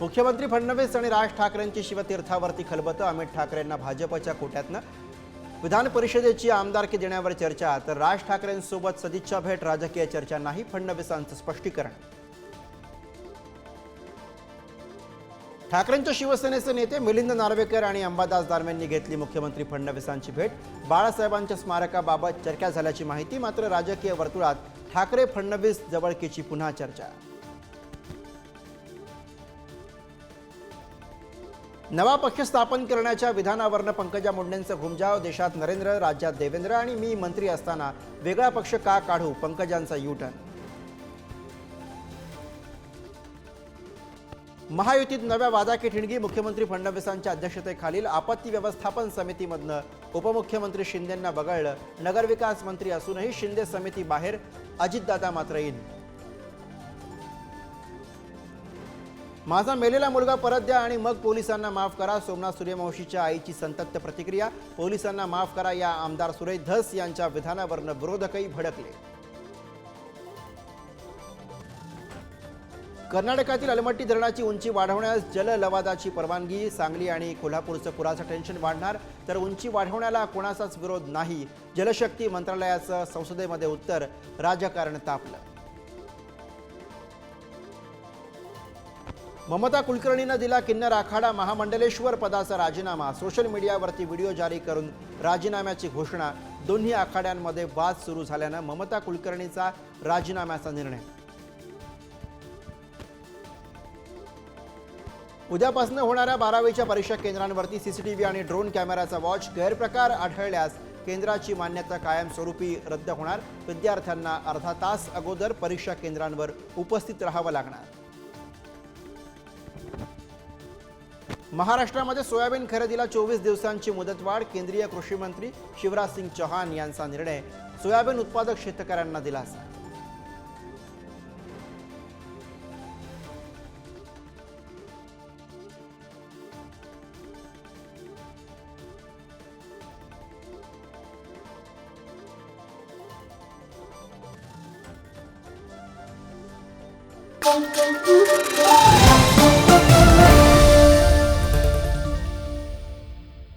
मुख्यमंत्री फडणवीस आणि राज ठाकरेंची शिवतीर्थावरती खलबतं. अमित ठाकरेंना भाजपच्या कोट्यातनं विधान परिषदेची आमदारकी देण्यावर चर्चा, तर राज ठाकरेंसोबत सदिच्छा भेट, राजकीय चर्चा नाही, फडणवीसांचं स्पष्टीकरण. ठाकरेंच्या शिवसेनेचे नेते मिलिंद नार्वेकर आणि अंबादास दानवेंनी घेतली मुख्यमंत्री फडणवीसांची भेट. बाळासाहेबांच्या स्मारकाबाबत चर्चा झाल्याची माहिती. मात्र राजकीय वर्तुळात ठाकरे फडणवीस जवळकीची पुन्हा चर्चा. नवा पक्ष स्थापन करण्याच्या विधानावरनं पंकजा मुंडेंचं घुमजाव. देशात नरेंद्र, राज्यात देवेंद्र आणि मी मंत्री असताना वेगळा पक्ष का काढू, पंकजांचा युटर्न. महायुतीत नव्या वादाची ठिणगी. मुख्यमंत्री फडणवीसांच्या अध्यक्षतेखालील आपत्ती व्यवस्थापन समितीमधनं उपमुख्यमंत्री शिंदेंना वगळलं. नगरविकास मंत्री असूनही शिंदे समिती बाहेर, अजितदादा मात्र इन. माझा मेलेला मुलगा परत द्या आणि मग पोलिसांना माफ करा, सोमनाथ सूर्यवंशीच्या आईची संतप्त प्रतिक्रिया. पोलिसांना माफ करा या आमदार सुरेश धस यांच्या विधानावरनं विरोधकही भडकले. कर्नाटकातील अलमट्टी धरणाची उंची वाढवण्यास जललवादाची परवानगी. सांगली आणि कोल्हापूरचं पुराचं टेन्शन वाढणार, तर उंची वाढवण्याला कोणाचाच विरोध नाही. जलशक्ती मंत्रालयाचं संसदेमध्ये उत्तर. राजकारण तापलं. ममता कुलकर्णीनं दिला किन्नर आखाडा. महामंडलेश्वर पदाचा राजीनामा. सोशल मीडियावरती व्हिडिओ जारी करून राजीनाम्याची घोषणा. दोन्ही आखाड्यांमध्ये वाद सुरू झाल्यानं ममता कुलकर्णीचा राजीनाम्याचा निर्णय. उद्यापासून होणाऱ्या 12वीच्या परीक्षा केंद्रांवरती सीसीटीव्ही आणि ड्रोन कॅमेराचा वॉच. गैरप्रकार आढळल्यास केंद्राची मान्यता कायमस्वरूपी रद्द होणार. विद्यार्थ्यांना अर्धा तास अगोदर परीक्षा केंद्रांवर उपस्थित राहावं लागणार. महाराष्ट्रामध्ये सोयाबीन खरेदीला 24 दिवसांची मुदतवाढ. केंद्रीय कृषी मंत्री शिवराज सिंग चौहान यांचा निर्णय. सोयाबीन उत्पादक शेतकऱ्यांना दिलासा. Thank you.